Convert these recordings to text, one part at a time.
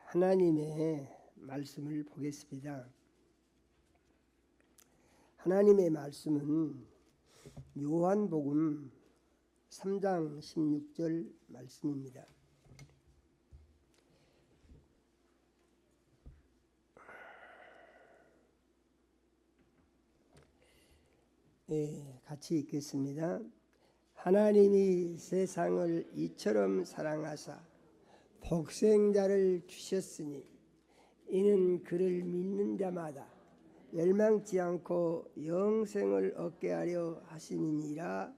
하나님의 말씀을 보겠습니다. 하나님의 말씀은 요한복음 3장 16절 말씀입니다. 같이 읽겠습니다. 하나님이 세상을 이처럼 사랑하사 독생자를 주셨으니 이는 그를 믿는 자마다 멸망치 않고 영생을 얻게 하려 하심이니라.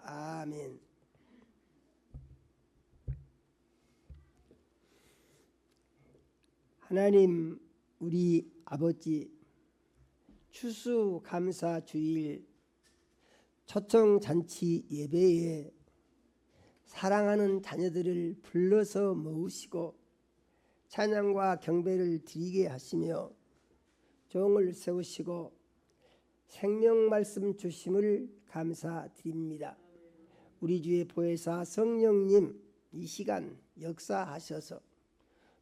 아멘. 하나님 우리 아버지, 추수감사주일 초청잔치 예배에 사랑하는 자녀들을 불러서 모으시고 찬양과 경배를 드리게 하시며 종을 세우시고 생명말씀 주심을 감사드립니다. 우리 주의 보혜사 성령님 이 시간 역사하셔서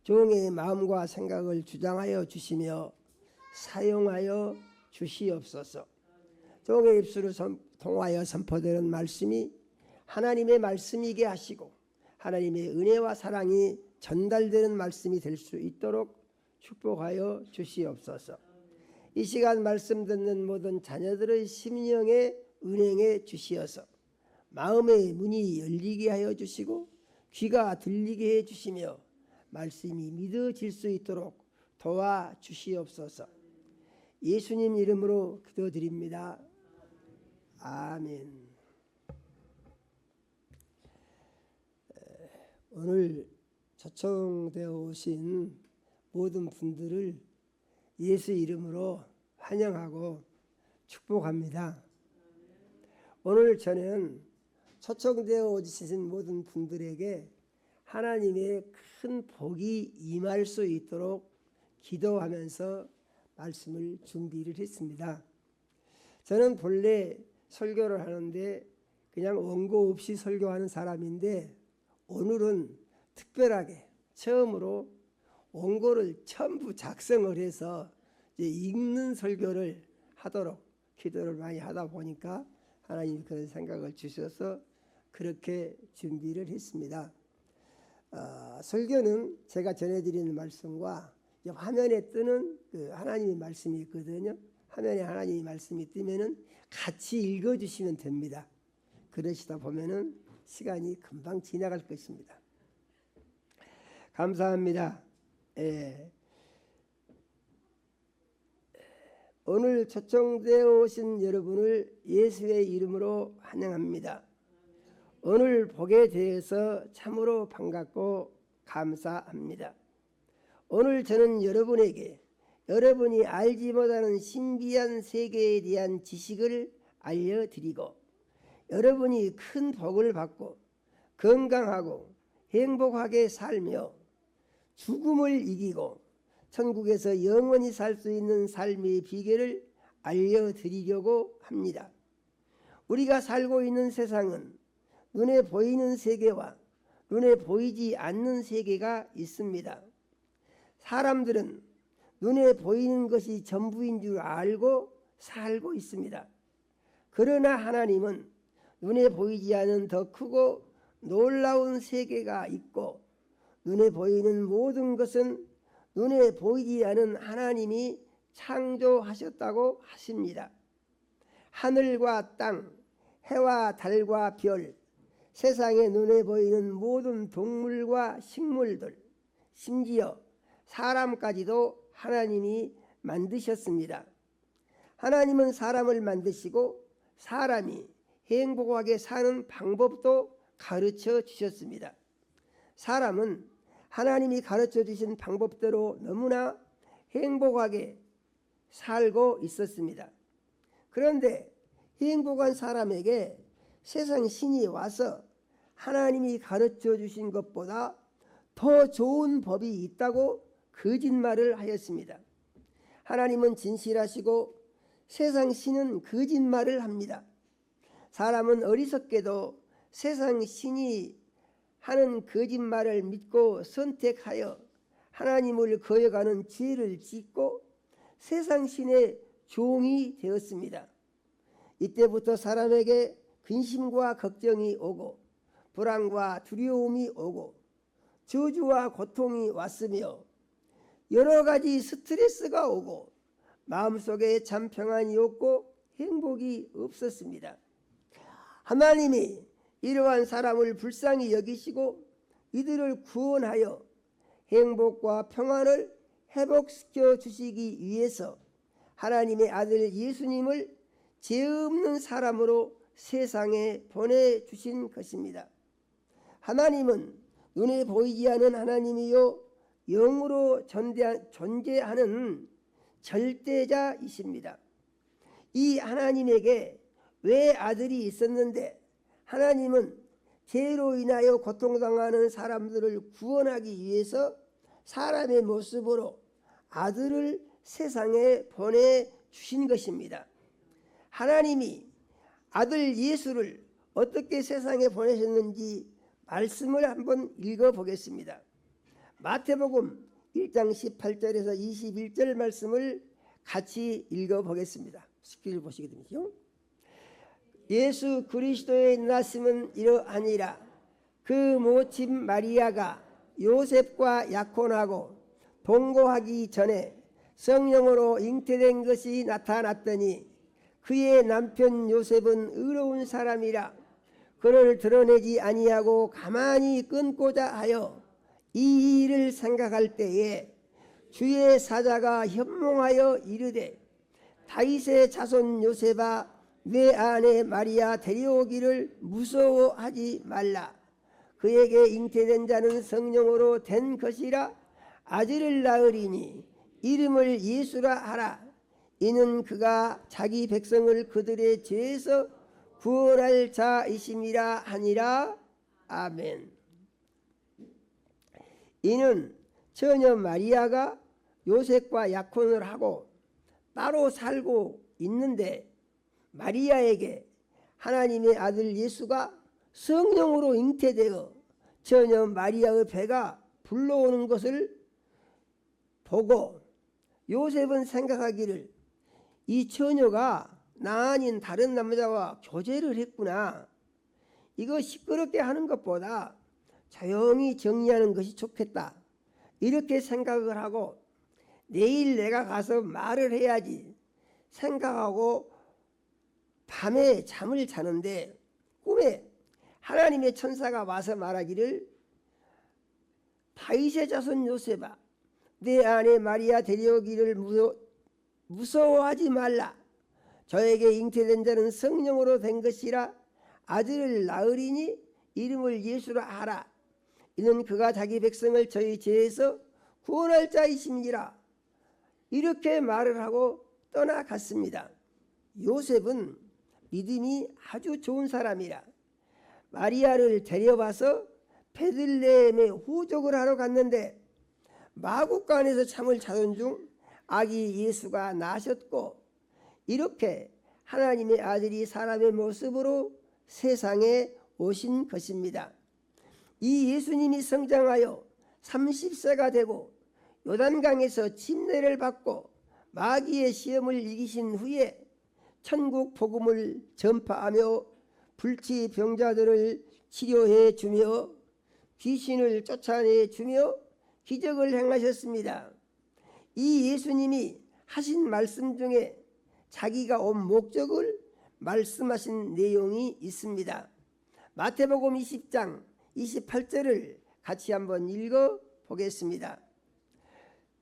종의 마음과 생각을 주장하여 주시며 사용하여 주시옵소서. 종의 입술을 통하여 선포되는 말씀이 하나님의 말씀이게 하시고 하나님의 은혜와 사랑이 전달되는 말씀이 될 수 있도록 축복하여 주시옵소서. 이 시간 말씀 듣는 모든 자녀들의 심령에 은행해 주시어서 마음의 문이 열리게 하여 주시고 귀가 들리게 해 주시며 말씀이 믿어질 수 있도록 도와주시옵소서. 예수님 이름으로 기도드립니다. 아멘. 오늘 초청되어 오신 모든 분들을 예수 이름으로 환영하고 축복합니다. 오늘 저는 초청되어 오신 모든 분들에게 하나님의 큰 복이 임할 수 있도록 기도하면서 말씀을 준비를 했습니다. 저는 본래 설교를 하는데 그냥 원고 없이 설교하는 사람인데 오늘은 특별하게 처음으로 원고를 전부 작성을 해서 이제 읽는 설교를 하도록 기도를 많이 하다 보니까 하나님이 그런 생각을 주셔서 그렇게 준비를 했습니다. 설교는 제가 전해드리는 말씀과 화면에 뜨는 그 하나님의 말씀이 있거든요. 화면에 하나님의 말씀이 뜨면은 같이 읽어주시면 됩니다. 그러시다 보면은 시간이 금방 지나갈 것입니다. 감사합니다. 오늘 초청되어 오신 여러분을 예수의 이름으로 환영합니다. 오늘 복에 대해서 참으로 반갑고 감사합니다. 오늘 저는 여러분에게 여러분이 알지 못하는 신비한 세계에 대한 지식을 알려드리고 여러분이 큰 복을 받고 건강하고 행복하게 살며 죽음을 이기고 천국에서 영원히 살 수 있는 삶의 비결을 알려드리려고 합니다. 우리가 살고 있는 세상은 눈에 보이는 세계와 눈에 보이지 않는 세계가 있습니다. 사람들은 눈에 보이는 것이 전부인 줄 알고 살고 있습니다. 그러나 하나님은 눈에 보이지 않는 더 크고 놀라운 세계가 있고 눈에 보이는 모든 것은 눈에 보이지 않은 하나님이 창조하셨다고 하십니다. 하늘과 땅, 해와 달과 별, 세상에 눈에 보이는 모든 동물과 식물들, 심지어 사람까지도 하나님이 만드셨습니다. 하나님은 사람을 만드시고 사람이 행복하게 사는 방법도 가르쳐 주셨습니다. 사람은 하나님이 가르쳐 주신 방법대로 너무나 행복하게 살고 있었습니다. 그런데 행복한 사람에게 세상 신이 와서 하나님이 가르쳐 주신 것보다 더 좋은 법이 있다고 거짓말을 하였습니다. 하나님은 진실하시고 세상 신은 거짓말을 합니다. 사람은 어리석게도 세상 신이 하는 거짓말을 믿고 선택하여 하나님을 거역하는 죄를 짓고 세상 신의 종이 되었습니다. 이때부터 사람에게 근심과 걱정이 오고 불안과 두려움이 오고 저주와 고통이 왔으며 여러 가지 스트레스가 오고 마음속에 참 평안이 없고 행복이 없었습니다. 하나님이 이러한 사람을 불쌍히 여기시고 이들을 구원하여 행복과 평안을 회복시켜 주시기 위해서 하나님의 아들 예수님을 죄 없는 사람으로 세상에 보내주신 것입니다. 하나님은 눈에 보이지 않는 하나님이요 영으로 존재하는 절대자이십니다. 이 하나님에게 왜 아들이 있었는데 하나님은 죄로 인하여 고통당하는 사람들을 구원하기 위해서 사람의 모습으로 아들을 세상에 보내주신 것입니다. 하나님이 아들 예수를 어떻게 세상에 보내셨는지 말씀을 한번 읽어보겠습니다. 마태복음 1장 18절에서 21절 말씀을 같이 읽어보겠습니다. 스크린 보시게 되면요. 예수 그리스도의 낳으심은 이러하니라. 그 모친 마리아가 요셉과 약혼하고 동거하기 전에 성령으로 잉태된 것이 나타났더니 그의 남편 요셉은 의로운 사람이라 그를 드러내지 아니하고 가만히 끊고자 하여 이 일을 생각할 때에 주의 사자가 현몽하여 이르되 다윗의 자손 요셉아 내 아내 마리아 데려오기를 무서워하지 말라. 그에게 잉태된 자는 성령으로 된 것이라. 아들을 낳으리니 이름을 예수라 하라. 이는 그가 자기 백성을 그들의 죄에서 구원할 자이심이라 하니라. 아멘. 이는 처녀 마리아가 요셉과 약혼을 하고 따로 살고 있는데 마리아에게 하나님의 아들 예수가 성령으로 잉태되어 처녀 마리아의 배가 불러오는 것을 보고 요셉은 생각하기를 이 처녀가 나 아닌 다른 남자와 교제를 했구나. 이거 시끄럽게 하는 것보다 조용히 정리하는 것이 좋겠다. 이렇게 생각을 하고 내일 내가 가서 말을 해야지 생각하고 밤에 잠을 자는데 꿈에 하나님의 천사가 와서 말하기를 다윗의 자손 요셉아 내 아내 마리아 데려오기를 무서워하지 말라. 저에게 잉태된 자는 성령으로 된 것이라. 아들을 낳으리니 이름을 예수라 하라. 이는 그가 자기 백성을 저희 죄에서 구원할 자이심이라. 이렇게 말을 하고 떠나갔습니다. 요셉은 믿음이 아주 좋은 사람이라 마리아를 데려와서 베들레헴에 후족을 하러 갔는데 마구간에서 잠을 자던 중 아기 예수가 나셨고 이렇게 하나님의 아들이 사람의 모습으로 세상에 오신 것입니다. 이 예수님이 성장하여 30세가 되고 요단강에서 침례를 받고 마귀의 시험을 이기신 후에 천국 복음을 전파하며 불치 병자들을 치료해 주며 귀신을 쫓아내 주며 기적을 행하셨습니다. 이 예수님이 하신 말씀 중에 자기가 온 목적을 말씀하신 내용이 있습니다. 마태복음 20장 28절을 같이 한번 읽어 보겠습니다.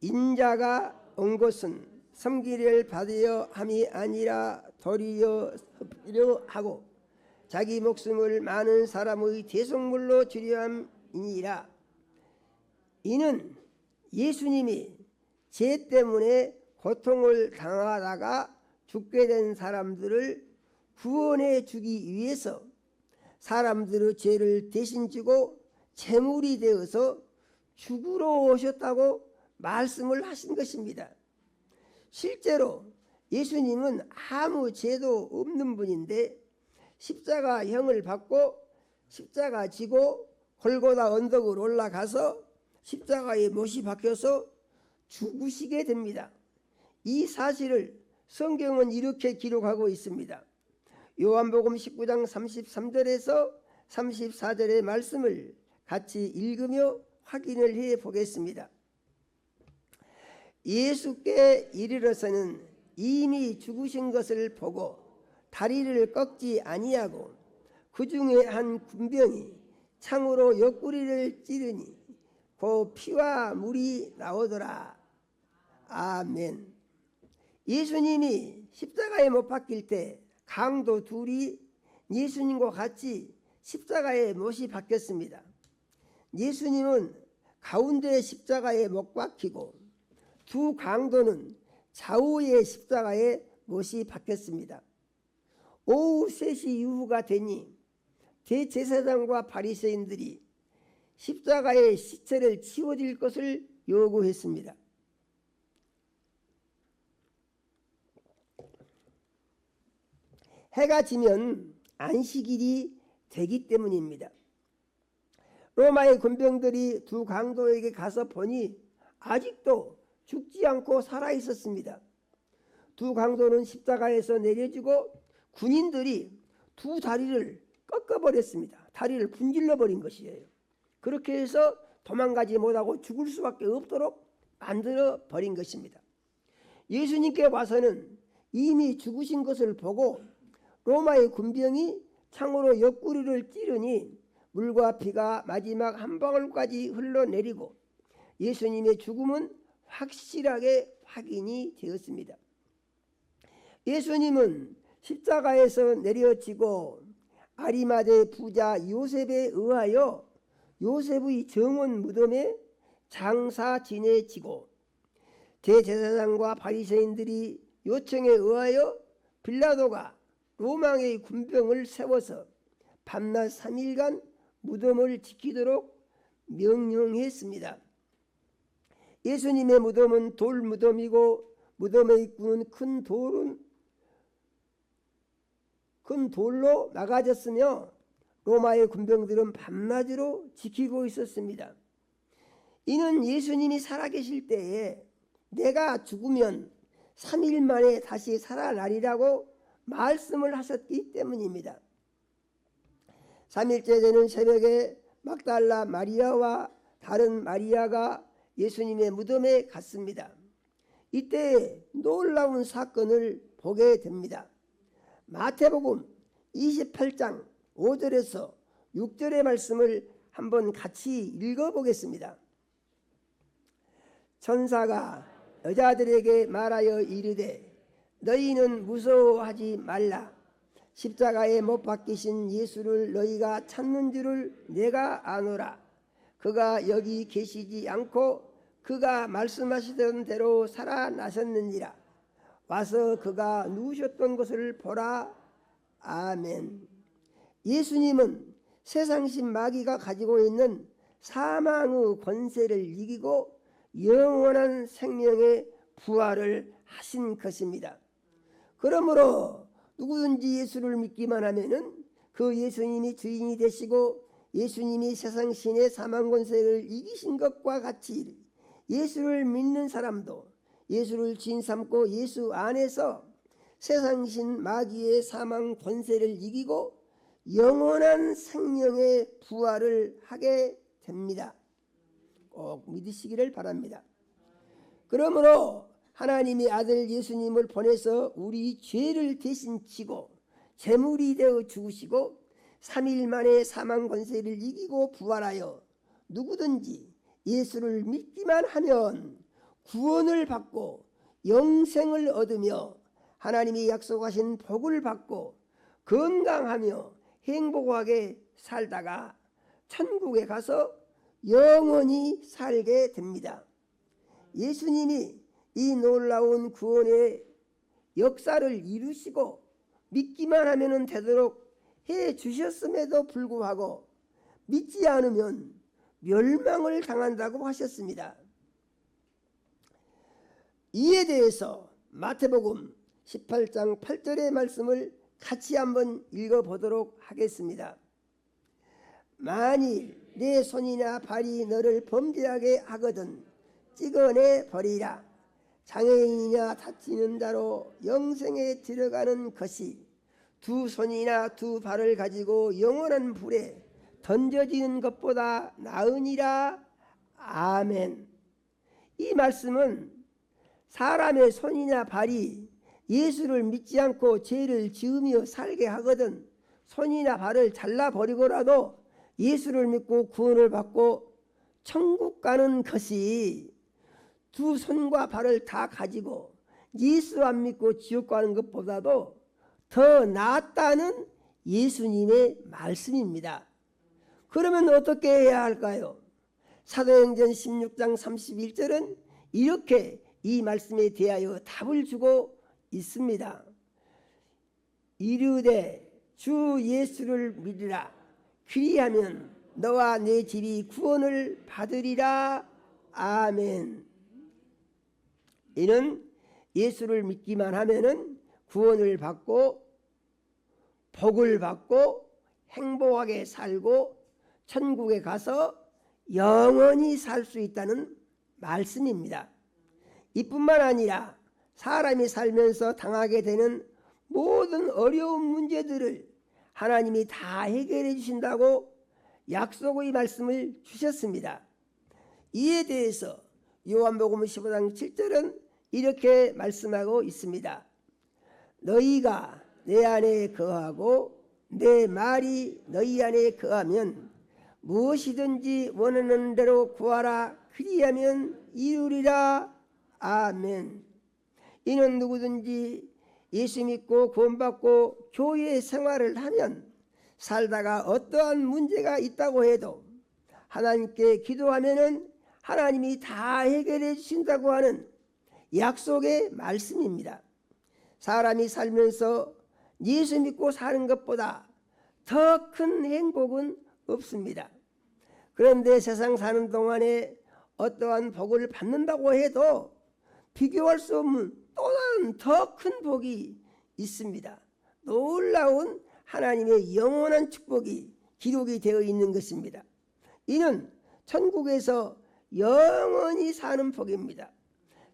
인자가 온 것은 섬기를 받으려 함이 아니라 도리어 섭리려 하고 자기 목숨을 많은 사람의 대속물로 주려 함이니라. 이는 예수님이 죄 때문에 고통을 당하다가 죽게 된 사람들을 구원해 주기 위해서 사람들의 죄를 대신 지고 제물이 되어서 죽으러 오셨다고 말씀을 하신 것입니다. 실제로 예수님은 아무 죄도 없는 분인데 십자가형을 받고 십자가 지고 골고다 언덕으로 올라가서 십자가에 못이 박혀서 죽으시게 됩니다. 이 사실을 성경은 이렇게 기록하고 있습니다. 요한복음 19장 33절에서 34절의 말씀을 같이 읽으며 확인을 해 보겠습니다. 예수께 이르러서는 이미 죽으신 것을 보고 다리를 꺾지 아니하고 그 중에 한 군병이 창으로 옆구리를 찌르니 그 피와 물이 나오더라. 아멘. 예수님이 십자가에 못 박힐 때 강도 둘이 예수님과 같이 십자가에 못이 박혔습니다. 예수님은 가운데 십자가에 못 박히고 두 강도는 좌우의 십자가에 못이 박혔습니다. 오후 3시 이후가 되니 대제사장과 바리새인들이 십자가의 시체를 치워줄 것을 요구했습니다. 해가 지면 안식일이 되기 때문입니다. 로마의 군병들이 두 강도에게 가서 보니 아직도 죽지 않고 살아 있었습니다. 두 강도는 십자가에서 내려지고 군인들이 두 다리를 꺾어버렸습니다. 다리를 분질러 버린 것이에요. 그렇게 해서 도망가지 못하고 죽을 수밖에 없도록 만들어 버린 것입니다. 예수님께 와서는 이미 죽으신 것을 보고 로마의 군병이 창으로 옆구리를 찌르니 물과 피가 마지막 한 방울까지 흘러내리고 예수님의 죽음은 확실하게 확인이 되었습니다. 예수님은 십자가에서 내려지고 아리마대 부자 요셉에 의하여 요셉의 정원 무덤에 장사 지내지고 대제사장과 바리새인들이 요청에 의하여 빌라도가 로마의 군병을 세워서 밤낮 3일간 무덤을 지키도록 명령했습니다. 예수님의 무덤은 돌 무덤이고 무덤의 입구는 큰 돌로 막아졌으며 로마의 군병들은 밤낮으로 지키고 있었습니다. 이는 예수님이 살아계실 때에 내가 죽으면 3일 만에 다시 살아나리라고 말씀을 하셨기 때문입니다. 3일째 되는 새벽에 막달라 마리아와 다른 마리아가 예수님의 무덤에 갔습니다. 이때 놀라운 사건을 보게 됩니다. 마태복음 28장 5절에서 6절의 말씀을 한번 같이 읽어보겠습니다. 천사가 여자들에게 말하여 이르되 너희는 무서워하지 말라. 십자가에 못 박히신 예수를 너희가 찾는 줄을 내가 아노라. 그가 여기 계시지 않고 그가 말씀하시던 대로 살아나셨느니라. 와서 그가 누우셨던 것을 보라. 아멘. 예수님은 세상신 마귀가 가지고 있는 사망의 권세를 이기고 영원한 생명의 부활을 하신 것입니다. 그러므로 누구든지 예수를 믿기만 하면은 그 예수님이 주인이 되시고 예수님이 세상신의 사망 권세를 이기신 것과 같이 예수를 믿는 사람도 예수를 주인 삼고 예수 안에서 세상신 마귀의 사망 권세를 이기고 영원한 생명의 부활을 하게 됩니다. 꼭 믿으시기를 바랍니다. 그러므로 하나님의 아들 예수님을 보내서 우리 죄를 대신 지고 제물이 되어 죽으시고 3일 만에 사망 권세를 이기고 부활하여 누구든지 예수를 믿기만 하면 구원을 받고 영생을 얻으며 하나님이 약속하신 복을 받고 건강하며 행복하게 살다가 천국에 가서 영원히 살게 됩니다. 예수님이 이 놀라운 구원의 역사를 이루시고 믿기만 하면 되도록 해 주셨음에도 불구하고 믿지 않으면 멸망을 당한다고 하셨습니다. 이에 대해서 마태복음 18장 8절의 말씀을 같이 한번 읽어보도록 하겠습니다. 만일 내 손이나 발이 너를 범죄하게 하거든 찍어내 버리라. 장애인이나 다치는 자로 영생에 들어가는 것이 두 손이나 두 발을 가지고 영원한 불에 던져지는 것보다 나으니라. 아멘. 이 말씀은 사람의 손이나 발이 예수를 믿지 않고 죄를 지으며 살게 하거든 손이나 발을 잘라버리고라도 예수를 믿고 구원을 받고 천국 가는 것이 두 손과 발을 다 가지고 예수 안 믿고 지옥 가는 것보다도 더 낫다는 예수님의 말씀입니다. 그러면 어떻게 해야 할까요? 사도행전 16장 31절은 이렇게 이 말씀에 대하여 답을 주고 있습니다. 이르되 주 예수를 믿으라. 그리하면 너와 내 집이 구원을 받으리라. 아멘. 이는 예수를 믿기만 하면은 구원을 받고 복을 받고 행복하게 살고 천국에 가서 영원히 살 수 있다는 말씀입니다. 이뿐만 아니라 사람이 살면서 당하게 되는 모든 어려운 문제들을 하나님이 다 해결해 주신다고 약속의 말씀을 주셨습니다. 이에 대해서 요한복음 15장 7절은 이렇게 말씀하고 있습니다. 너희가 내 안에 거하고 내 말이 너희 안에 거하면 무엇이든지 원하는 대로 구하라. 그리하면 이루리라. 아멘. 이는 누구든지 예수 믿고 구원받고 교회 생활을 하면 살다가 어떠한 문제가 있다고 해도 하나님께 기도하면은 하나님이 다 해결해 주신다고 하는 약속의 말씀입니다. 사람이 살면서 예수 믿고 사는 것보다 더 큰 행복은 없습니다. 그런데 세상 사는 동안에 어떠한 복을 받는다고 해도 비교할 수 없는 또 다른 더 큰 복이 있습니다. 놀라운 하나님의 영원한 축복이 기록이 되어 있는 것입니다. 이는 천국에서 영원히 사는 복입니다.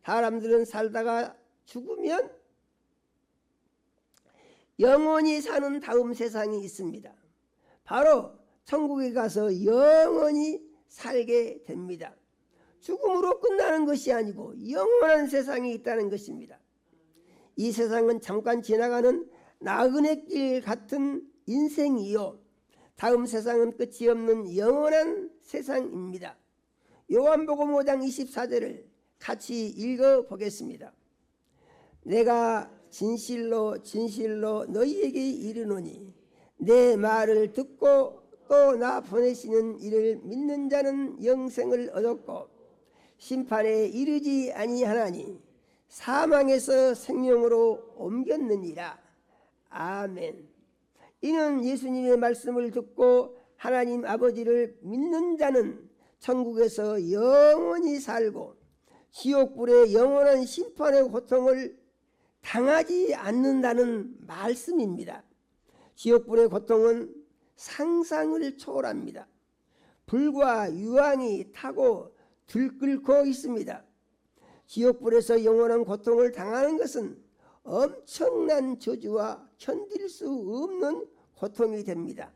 사람들은 살다가 죽으면 영원히 사는 다음 세상이 있습니다. 바로 천국에 가서 영원히 살게 됩니다. 죽음으로 끝나는 것이 아니고 영원한 세상이 있다는 것입니다. 이 세상은 잠깐 지나가는 나그네 길 같은 인생이요 다음 세상은 끝이 없는 영원한 세상입니다. 요한복음 5장 24절을 같이 읽어보겠습니다. 내가 진실로 진실로 너희에게 이르노니 내 말을 듣고 또 나 보내시는 이를 믿는 자는 영생을 얻었고 심판에 이르지 아니하나니 사망에서 생명으로 옮겼느니라. 아멘. 이는 예수님의 말씀을 듣고 하나님 아버지를 믿는 자는 천국에서 영원히 살고 지옥불의 영원한 심판의 고통을 당하지 않는다는 말씀입니다. 지옥불의 고통은 상상을 초월합니다. 불과 유황이 타고 들끓고 있습니다. 지옥불에서 영원한 고통을 당하는 것은 엄청난 저주와 견딜 수 없는 고통이 됩니다.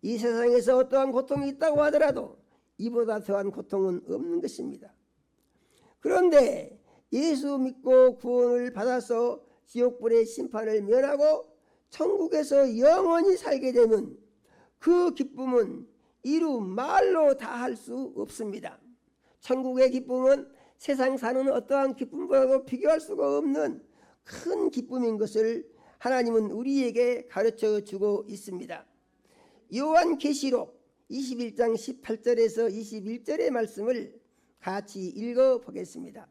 이 세상에서 어떠한 고통이 있다고 하더라도 이보다 더한 고통은 없는 것입니다. 그런데 예수 믿고 구원을 받아서 지옥불의 심판을 면하고 천국에서 영원히 살게 되면 그 기쁨은 이루 말로 다 할 수 없습니다. 천국의 기쁨은 세상 사는 어떠한 기쁨보다도 비교할 수가 없는 큰 기쁨인 것을 하나님은 우리에게 가르쳐 주고 있습니다. 요한계시록 21장 18절에서 21절의 말씀을 같이 읽어보겠습니다.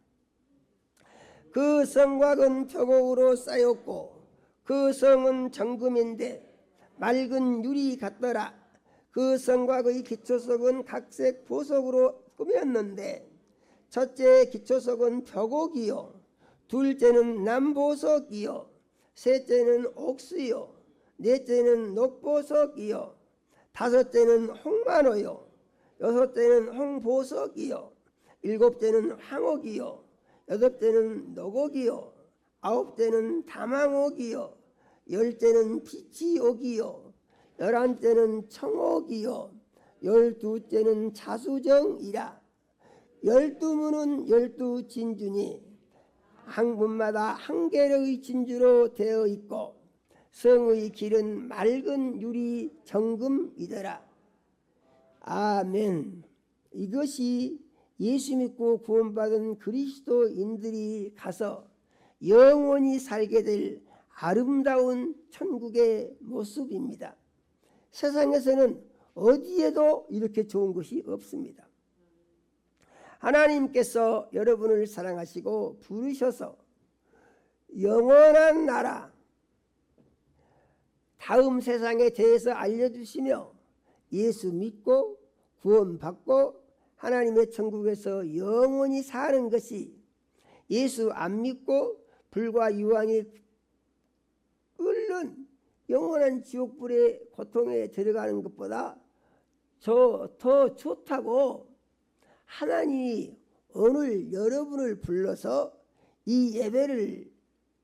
그 성곽은 표곡으로 쌓였고 그 성은 정금인데 맑은 유리 같더라. 그 성곽의 기초석은 각색 보석으로 꾸몄는데 첫째 기초석은 표곡이요 둘째는 남보석이요 셋째는 옥수요 넷째는 녹보석이요 다섯째는 홍만호요 6대는 홍보석이요 7대는 황옥이요 8대는 노곡이요 9대는 다망옥이요 10대는 비치옥이요 11대는 청옥이요 12대는 자수정이라. 12문은 12진주니 한 문마다 한 개의 진주로 되어 있고 성의 길은 맑은 유리 정금이더라. 아멘. 이것이 예수 믿고 구원받은 그리스도인들이 가서 영원히 살게 될 아름다운 천국의 모습입니다. 세상에서는 어디에도 이렇게 좋은 것이 없습니다. 하나님께서 여러분을 사랑하시고 부르셔서 영원한 나라, 다음 세상에 대해서 알려주시며 예수 믿고 구원받고 하나님의 천국에서 영원히 사는 것이 예수 안 믿고 불과 유황이 끓는 영원한 지옥불의 고통에 들어가는 것보다 더 좋다고 하나님이 오늘 여러분을 불러서 이 예배를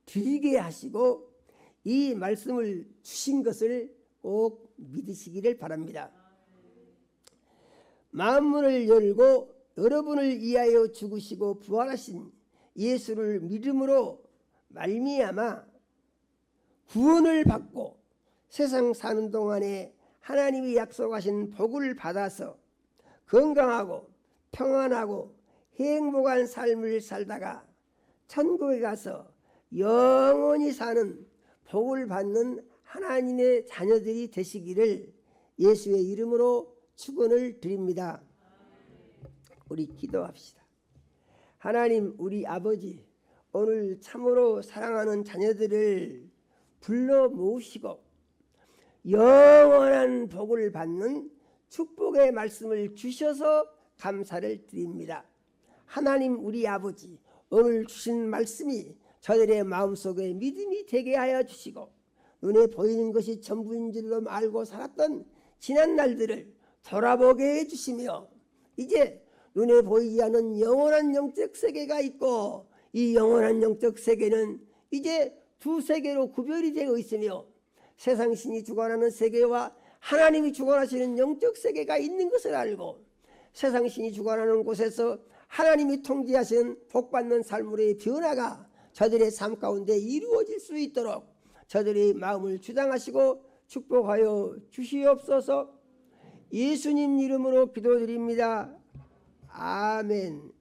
드리게 하시고 이 말씀을 주신 것을 꼭 믿으시기를 바랍니다. 만문을 열고 여러분을 위하여 죽으시고 부활하신 예수를 믿음으로 말미암아 구원을 받고 세상 사는 동안에 하나님이 약속하신 복을 받아서 건강하고 평안하고 행복한 삶을 살다가 천국에 가서 영원히 사는 복을 받는 하나님의 자녀들이 되시기를 예수의 이름으로 축원을 드립니다. 우리 기도합시다. 하나님 우리 아버지, 오늘 참으로 사랑하는 자녀들을 불러 모으시고 영원한 복을 받는 축복의 말씀을 주셔서 감사를 드립니다. 하나님 우리 아버지, 오늘 주신 말씀이 저들의 마음속에 믿음이 되게 하여 주시고 눈에 보이는 것이 전부인 줄로 알고 살았던 지난 날들을 돌아보게 해주시며 이제 눈에 보이지 않는 영원한 영적 세계가 있고 이 영원한 영적 세계는 이제 두 세계로 구별이 되어 있으며 세상 신이 주관하는 세계와 하나님이 주관하시는 영적 세계가 있는 것을 알고 세상 신이 주관하는 곳에서 하나님이 통제하시는 복받는 삶으로의 변화가 저들의 삶 가운데 이루어질 수 있도록 저들의 마음을 주장하시고 축복하여 주시옵소서. 예수님 이름으로 기도드립니다. 아멘.